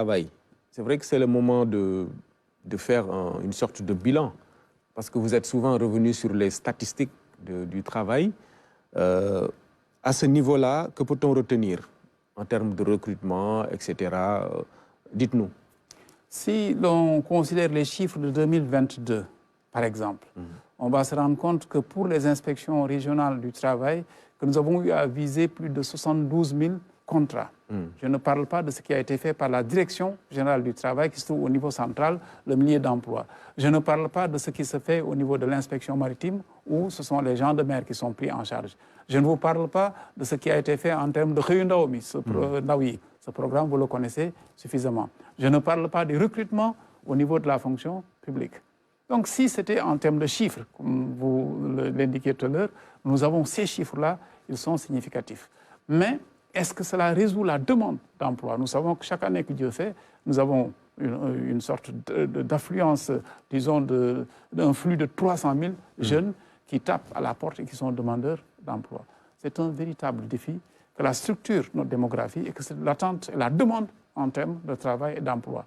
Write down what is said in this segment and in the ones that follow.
travail. C'est vrai que c'est le moment de faire une sorte de bilan, parce que vous êtes souvent revenu sur les statistiques du travail. À ce niveau-là, que peut-on retenir en termes de recrutement, etc. Dites-nous. Si l'on considère les chiffres de 2022, par exemple, on va se rendre compte que pour les inspections régionales du travail, que nous avons eu à viser plus de 72 000 contrats. Je ne parle pas de ce qui a été fait par la Direction générale du travail qui se trouve au niveau central, le millier d'emplois. Je ne parle pas de ce qui se fait au niveau de l'inspection maritime où ce sont les gens de mer qui sont pris en charge. Je ne vous parle pas de ce qui a été fait en termes de Réundaomi, ce programme, vous le connaissez suffisamment. Je ne parle pas du recrutement au niveau de la fonction publique. Donc si c'était en termes de chiffres, comme vous l'indiquiez tout à l'heure, nous avons ces chiffres-là, ils sont significatifs. Mais est-ce que cela résout la demande d'emploi? Nous savons que chaque année que Dieu fait, nous avons une sorte d'affluence, disons, d'un flux de 300 000 jeunes qui tapent à la porte et qui sont demandeurs d'emploi. C'est un véritable défi que la structure de notre démographie et que c'est l'attente et la demande en termes de travail et d'emploi.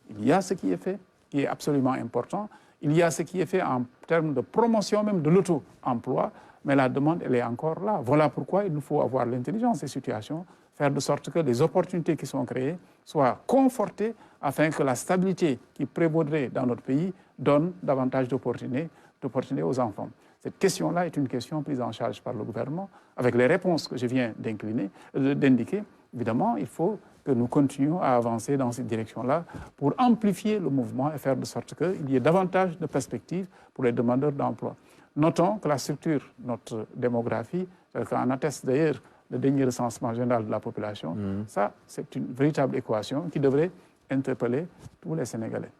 Il y a ce qui est fait, qui est absolument important. Il y a ce qui est fait en termes de promotion même de l'auto-emploi, mais la demande, elle est encore là. Voilà pourquoi il nous faut avoir l'intelligence des situations, faire de sorte que les opportunités qui sont créées soient confortées afin que la stabilité qui prévaudrait dans notre pays donne davantage d'opportunités aux enfants. Cette question-là est une question prise en charge par le gouvernement. Avec les réponses que je viens d'indiquer, évidemment, il faut que nous continuions à avancer dans cette direction-là pour amplifier le mouvement et faire de sorte qu'il y ait davantage de perspectives pour les demandeurs d'emploi. Notons que la structure de notre démographie, qu'en atteste d'ailleurs le dernier recensement général de la population, ça, c'est une véritable équation qui devrait interpeller tous les Sénégalais.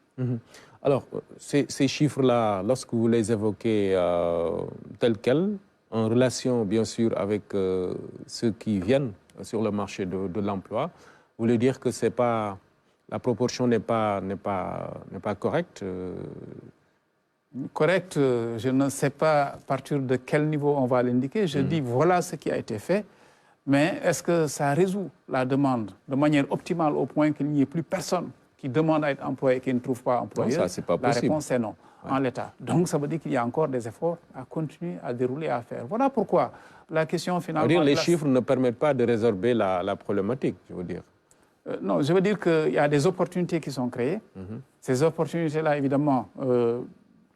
Alors, ces chiffres-là, lorsque vous les évoquez tels quels, en relation bien sûr avec ceux qui viennent sur le marché de l'emploi, vous voulez dire que c'est pas, la proportion n'est pas correcte Correcte, je ne sais pas à partir de quel niveau on va l'indiquer. Je dis voilà ce qui a été fait, mais est-ce que ça résout la demande de manière optimale au point qu'il n'y ait plus personne qui demande à être employé et qui ne trouve pas employeur? Non, ça, c'est pas possible. La réponse est non, en l'état. Donc ça veut dire qu'il y a encore des efforts à continuer à dérouler, à faire. Voilà pourquoi la question finalement... Les chiffres ne permettent pas de résorber la problématique, je veux dire. Non, je veux dire qu'il y a des opportunités qui sont créées. Ces opportunités-là, évidemment,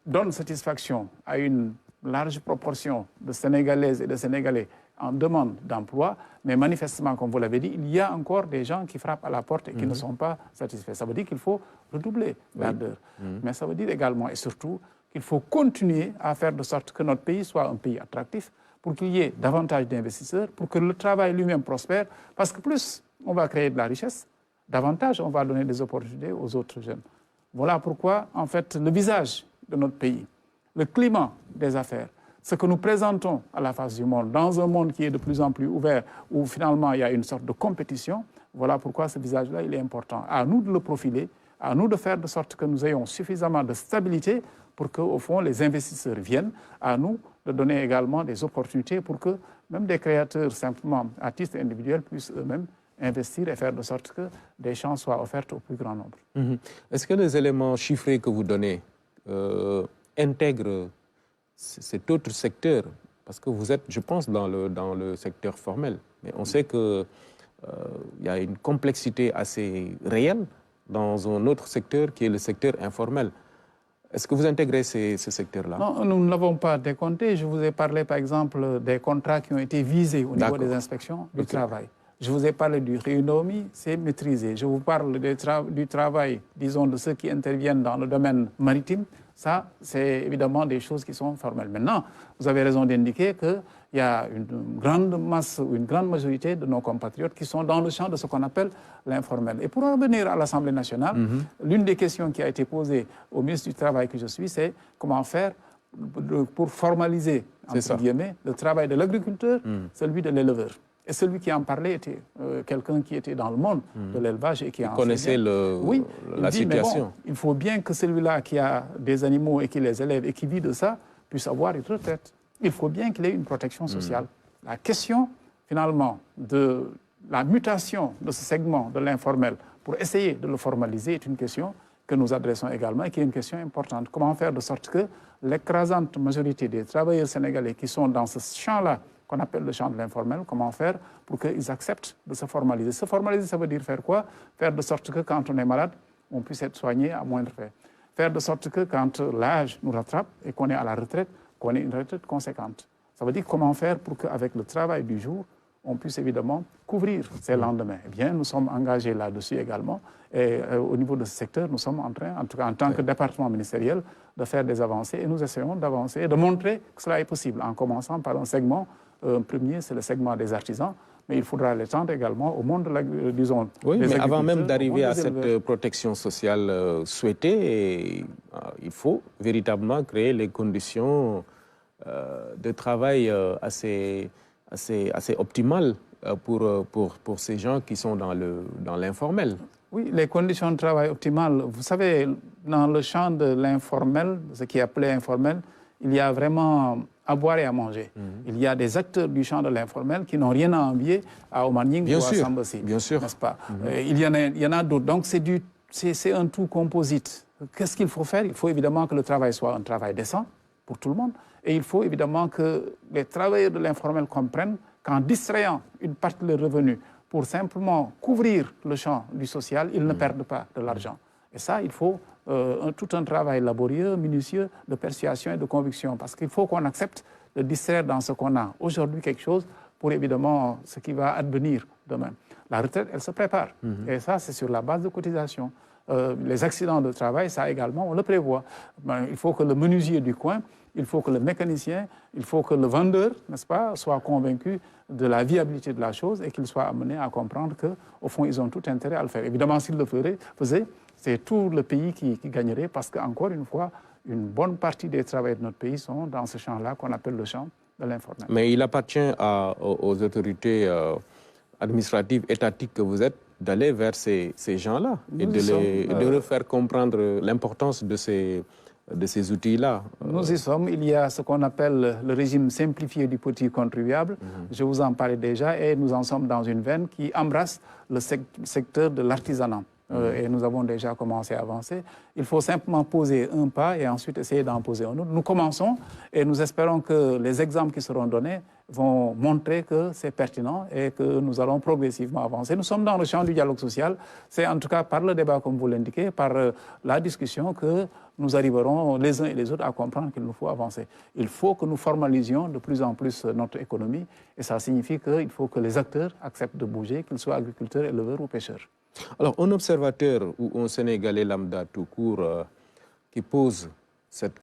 donnent satisfaction à une large proportion de Sénégalaises et de Sénégalais en demande d'emploi, mais manifestement, comme vous l'avez dit, il y a encore des gens qui frappent à la porte et qui ne sont pas satisfaits. Ça veut dire qu'il faut redoubler l'ardeur. Mais ça veut dire également et surtout qu'il faut continuer à faire de sorte que notre pays soit un pays attractif pour qu'il y ait davantage d'investisseurs, pour que le travail lui-même prospère, parce que plus on va créer de la richesse, davantage on va donner des opportunités aux autres jeunes. Voilà pourquoi, en fait, le visage de notre pays, le climat des affaires, ce que nous présentons à la face du monde, dans un monde qui est de plus en plus ouvert, où finalement il y a une sorte de compétition, voilà pourquoi ce visage-là, il est important. À nous de le profiler, à nous de faire de sorte que nous ayons suffisamment de stabilité pour que, au fond, les investisseurs viennent, à nous de donner également des opportunités pour que même des créateurs, simplement à titre individuel, puissent eux-mêmes investir et faire de sorte que des chances soient offertes au plus grand nombre. Est-ce que les éléments chiffrés que vous donnez intègrent cet autre secteur? Parce que vous êtes, je pense, dans le secteur formel. Mais on sait qu'il y a une complexité assez réelle dans un autre secteur qui est le secteur informel. Est-ce que vous intégrez ce secteur-là? Non, nous ne l'avons pas décompté. Je vous ai parlé, par exemple, des contrats qui ont été visés au niveau des inspections du travail. Je vous ai parlé du Réunomi, c'est maîtrisé. Je vous parle du travail, disons, de ceux qui interviennent dans le domaine maritime. Ça, c'est évidemment des choses qui sont formelles. Maintenant, vous avez raison d'indiquer qu'il y a une grande masse ou une grande majorité de nos compatriotes qui sont dans le champ de ce qu'on appelle l'informel. Et pour en revenir à l'Assemblée nationale, l'une des questions qui a été posée au ministre du Travail que je suis, c'est comment faire pour formaliser, entre guillemets, le travail de l'agriculteur, celui de l'éleveur. Et celui qui en parlait était quelqu'un qui était dans le monde de l'élevage et qui connaissait la situation. Mais bon, il faut bien que celui-là qui a des animaux et qui les élève et qui vit de ça puisse avoir une retraite. Il faut bien qu'il ait une protection sociale. La question, finalement, de la mutation de ce segment de l'informel pour essayer de le formaliser est une question que nous adressons également et qui est une question importante. Comment faire de sorte que l'écrasante majorité des travailleurs sénégalais qui sont dans ce champ-là, qu'on appelle le champ de l'informel, comment faire pour qu'ils acceptent de se formaliser. Se formaliser, ça veut dire faire quoi? Faire de sorte que quand on est malade, on puisse être soigné à moindre frais. Faire de sorte que quand l'âge nous rattrape et qu'on est à la retraite, qu'on ait une retraite conséquente. Ça veut dire comment faire pour qu'avec le travail du jour, on puisse évidemment couvrir ces lendemains. Eh bien, nous sommes engagés là-dessus également. Et au niveau de ce secteur, nous sommes en train, en tout cas en tant que département ministériel, de faire des avancées. Et nous essayons d'avancer et de montrer que cela est possible, en commençant par un segment. Premier, c'est le segment des artisans. Mais il faudra l'étendre également au monde, disons... Oui, mais avant même d'arriver à cette protection sociale souhaitée, il faut véritablement créer les conditions de travail assez optimales pour ces gens qui sont dans l'informel. Oui, les conditions de travail optimales. Vous savez, dans le champ de l'informel, ce qui est appelé informel, il y a vraiment à boire et à manger. Il y a des acteurs du champ de l'informel qui n'ont rien à envier à Oumar Nying ou à Samba Sy. Bien sûr. N'est-ce pas? Il y en a d'autres. Donc, c'est un tout composite. Qu'est-ce qu'il faut faire? Il faut évidemment que le travail soit un travail décent pour tout le monde. Et il faut évidemment que les travailleurs de l'informel comprennent qu'en distrayant une partie de leurs revenus pour simplement couvrir le champ du social, ils ne perdent pas de l'argent. Et ça, il faut tout un travail laborieux, minutieux, de persuasion et de conviction. Parce qu'il faut qu'on accepte de distraire dans ce qu'on a aujourd'hui quelque chose pour évidemment ce qui va advenir demain. La retraite, elle se prépare. Et ça, c'est sur la base de cotisation. Les accidents de travail, ça également, on le prévoit. Il faut que le menuisier du coin, il faut que le mécanicien, il faut que le vendeur, n'est-ce pas, soit convaincu de la viabilité de la chose et qu'il soit amené à comprendre qu'au fond, ils ont tout intérêt à le faire. Évidemment, s'ils le faisaient, c'est tout le pays qui gagnerait parce qu'encore une fois, une bonne partie des travailleurs de notre pays sont dans ce champ-là qu'on appelle le champ de l'informel. Mais il appartient aux autorités administratives, étatiques que vous êtes, d'aller vers ces gens-là et de leur faire comprendre l'importance de ces outils-là. Nous y sommes. Il y a ce qu'on appelle le régime simplifié du petit contribuable. Je vous en parlais déjà et nous en sommes dans une veine qui embrasse le secteur de l'artisanat. Et nous avons déjà commencé à avancer. Il faut simplement poser un pas et ensuite essayer d'en poser un autre. Nous commençons et nous espérons que les exemples qui seront donnés vont montrer que c'est pertinent et que nous allons progressivement avancer. Nous sommes dans le champ du dialogue social. C'est en tout cas par le débat, comme vous l'indiquez, par la discussion que nous arriverons les uns et les autres à comprendre qu'il nous faut avancer. Il faut que nous formalisions de plus en plus notre économie et ça signifie qu'il faut que les acteurs acceptent de bouger, qu'ils soient agriculteurs, éleveurs ou pêcheurs. Alors, un observateur ou un Sénégalais lambda tout court qui pose cette